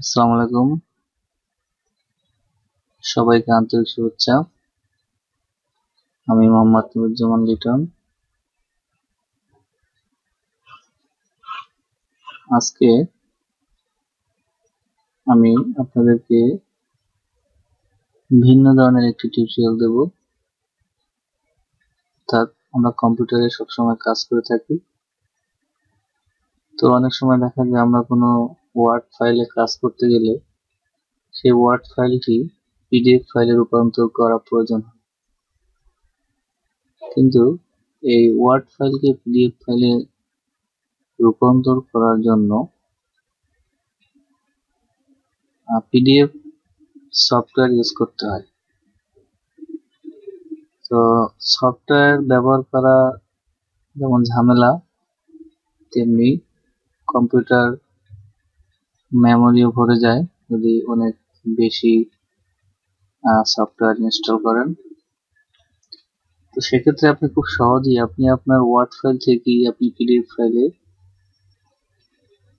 আসসালামু আলাইকুম, সবাইকে আন্তরিক শুভেচ্ছা। আমি মোহাম্মদ নুরুজ্জামান লিটন। আজকে আমি আপনাদেরকে ভিন্ন ধরনের একটি টিউটোরিয়াল দেব। অর্থাৎ আমরা কম্পিউটারে সবসময় কাজ করে থাকি, তো অনেক সময় দেখা যায় আমরা কোনো ওয়ার্ড ফাইলে কাজ করতে গেলে সেই ওয়ার্ড ফাইলটি পিডিএফ ফাইলে রূপান্তর করা প্রয়োজন হয়। কিন্তু এই ওয়ার্ড ফাইলকে পিডিএফ ফাইলে রূপান্তর করার জন্য পিডিএফ সফটওয়্যার ইউজ করতে হয়। তো সফটওয়্যার ব্যবহার করা যেমন ঝামেলা, তেমনি কম্পিউটার মেমোরিও ভরে যায় যদি অনেক বেশি সফটওয়্যার ইনস্টল করেন। তো সেক্ষেত্রে আপনি খুব সহজেই আপনি আপনার ওয়ার্ড ফাইল থেকেই আপনি পিডিএফ ফাইলে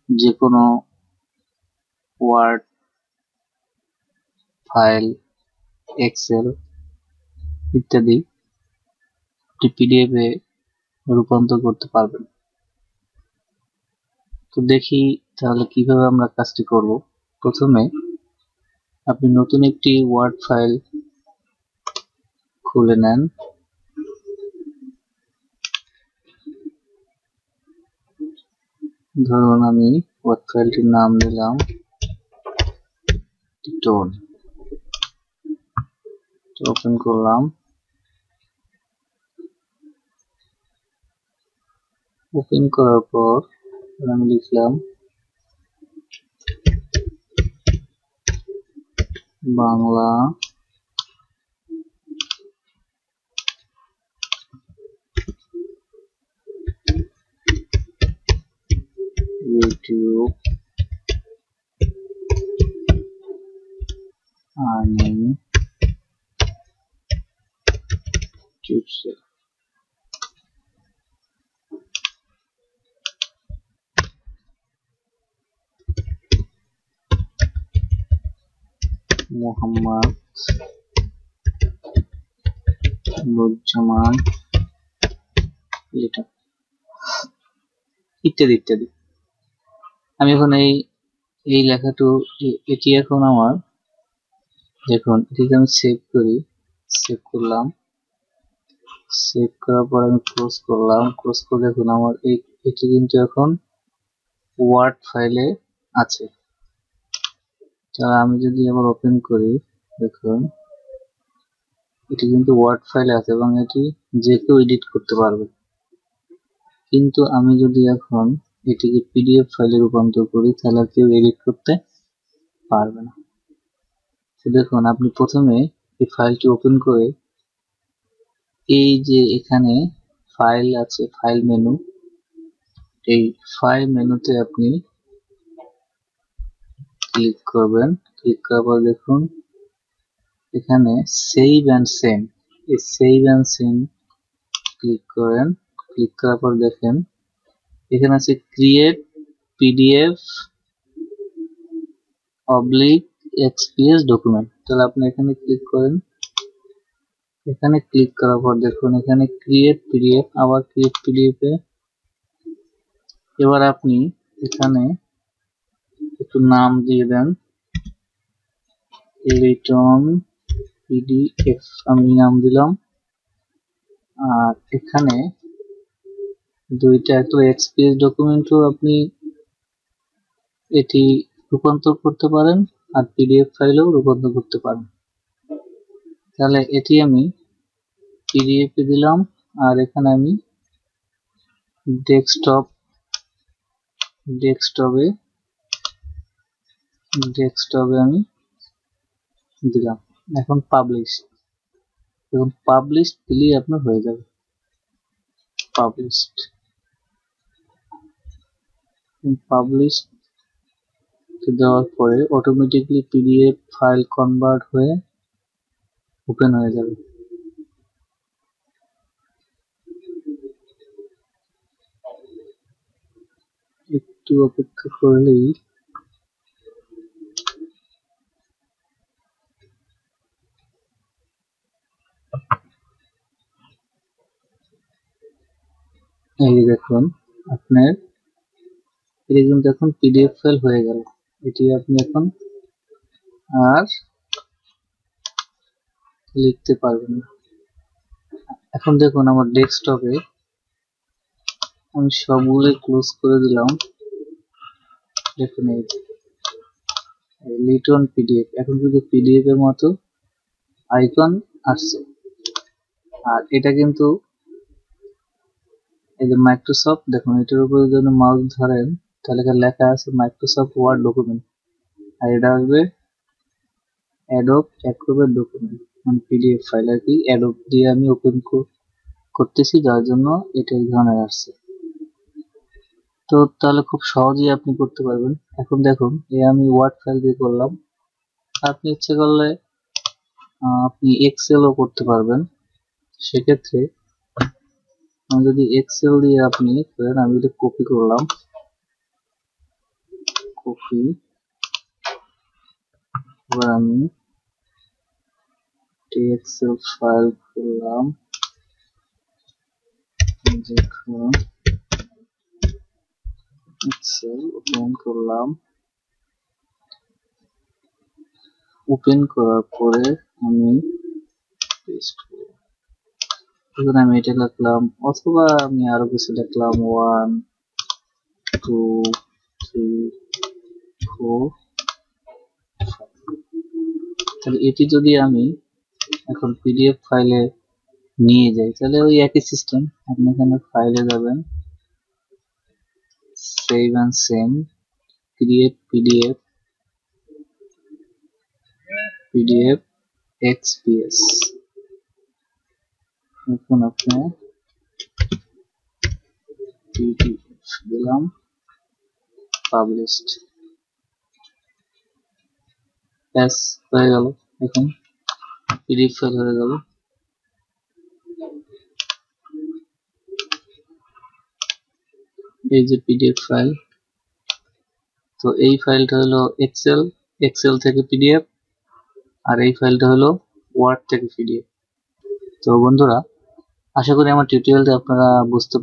যে কোনো ওয়ার্ড ফাইল, এক্সেল ইত্যাদি আপনি পিডিএফ এ রূপান্তর করতে পারবেন। তো দেখি তাহলে কিভাবে আমরা কাজটি করব। প্রথমে আপনি নতুন একটি ওয়ার্ড ফাইল খুলে নেন। ধরুন আমি ওয়ার্ড ফাইলটির নাম দিলাম টোন। ওপেন করলাম। ওপেন করার পর আমি লিখলাম Bangla YouTube earning tutorial. Mohammad Nuruzzaman Liton ইত্যাদি ইত্যাদি। আমি এখন এই লেখাটা এটি এখন আমার, দেখুন এটিকে আমি সেভ করি। সেভ করলাম। সেভ করার পর আমি ক্লোজ করলাম। ক্লোজ করে দেখুন আমার এটি কিন্তু এখন ওয়ার্ড ফাইলে আছে। তাহলে আমি যদি আবার ওপেন করি, দেখুন এটি কিন্তু ওয়ার্ড ফাইলে আছে এবং এটি যে কেউ এডিট করতে পারবে। কিন্তু আমি যদি এখন এটিকে পিডিএফ ফাইলে রূপান্তর করি তাহলে কেউ এডিট করতে পারবে না। তো দেখুন আপনি প্রথমে এই ফাইলটি ওপেন করে এই যে এখানে ফাইল আছে, ফাইল মেনু, এই ফাইল মেনুতে আপনি ক্লিক করবেন। ক্লিক করার পর দেখুন এখানে সেভ অ্যান্ড সেন্ড, এই সেভ অ্যান্ড সেন্ড ক্লিক করেন। ক্লিক করার পর দেখেন এখানে আছে create PDF oblique XPS document. তাহলে আপনি এখানে ক্লিক করেন। এখানে ক্লিক করার পর দেখুন এখানে ক্রিয়েট পিডিএফ, আবার ক্রিয়েট পিডিএফ এ এবার আপনি এখানে একটু নাম দিয়ে দেন, লিটন পিডিএফ আমি নাম দিলাম। আর এখানে দুইটা, একটা এক্সপিএস ডকুমেন্টও আপনি এটি রূপান্তর করতে পারেন আর পিডিএফ ফাইলেও রূপান্তর করতে পারেন। তাহলে এটি আমি পিডিএফ এ দিলাম আর এখানে আমি ডেস্কটপে আমি দিলাম। এখন পাবলিশ দিলেই আপনার হয়ে যাবে। পাবলিশ দেওয়ার পরে অটোমেটিকলি পিডিএফ ফাইল কনভার্ট হয়ে ওপেন হয়ে যাবে। একটু অপেক্ষা করলেই এই দেখুন আপনার এটি কিন্তু এখন পিডিএফ ফাইল হয়ে গেল। এটি আপনি এখন আর লিখতে পারবেন না। এখন দেখুন আমার ডেস্কটপে আমি সবগুলো ক্লোজ করে দিলাম। দেখুন এই লিটন পিডিএফ এখন কিন্তু পিডিএফ এর মতো আইকন আসছে। আর এটা কিন্তু এই যে মাইক্রোসফট, দেখুন এটার উপরে যদি মাউস ধরেন তাহলে লেখা আছে মাইক্রোসফট ওয়ার্ড ডকুমেন্ট, আর এটা আসবে অ্যাডোব অ্যাক্রোব্যাট ডকুমেন্ট, মানে পিডিএফ ফাইল আর কি। অ্যাডোব দিয়ে আমি ওপেন করতেছি, যার জন্য এটা এই ধরনের আসছে। তো তাহলে খুব সহজেই আপনি করতে পারবেন। এখন দেখুন আমি ওয়ার্ড ফাইল দিয়ে করলাম, আপনি ইচ্ছে করলে আপনি এক্সেলও করতে পারবেন। সেক্ষেত্রে আমি যদি এক্সেল দিয়ে আপনি করেন, আমি এটা কপি করলাম, কপি, এবার আমি এক্সেল ফাইল করলাম, দেখুন এক্সেল ওপেন করলাম। ওপেন করার পরে আমি পেস্ট করব। এখন আমি এটা লিখলাম, অথবা আমি আরো কিছু লিখলাম 1 2 3 4 5। তাহলে এটি যদি আমি এখন পিডিএফ ফাইলে নিয়ে যাই তাহলে ওই একই সিস্টেম। আপনি এখানে ফাইলে যাবেন, save and send, create PDF, PDF XPS, এখন আপনি পিডিএফ দিলাম, পাবলিশড, ব্যাস হয়ে গেল। এখন পিডিএফ ফাইল হয়ে গেল। এই যে পিডিএফ ফাইল, তো এই ফাইলটা হলো এক্সেল, এক্সেল থেকে পিডিএফ, আর এই ফাইলটা হলো ওয়ার্ড থেকে পিডিএফ। তো বন্ধুরা, আশা করি আমার টিউটোরিয়ালটা আপনারা বুঝতে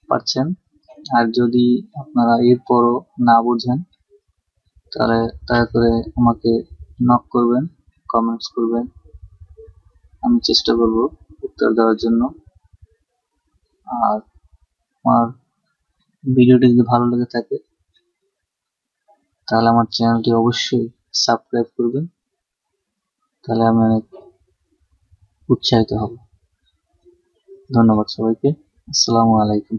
পারছেন। আর যদি আপনারা এরপরও না বুঝেন তাহলে দয়া করে আমাকে নক করবেন, কমেন্টস করবেন, আমি চেষ্টা করব উত্তর দেওয়ার জন্য। আর আমার ভিডিওটি যদি ভালো লেগে থাকে তাহলে আমার চ্যানেলটি অবশ্যই সাবস্ক্রাইব করবেন, তাহলে আমি অনেক উৎসাহিত হব। ধন্যবাদ সবাইকে। আসসালামু আলাইকুম।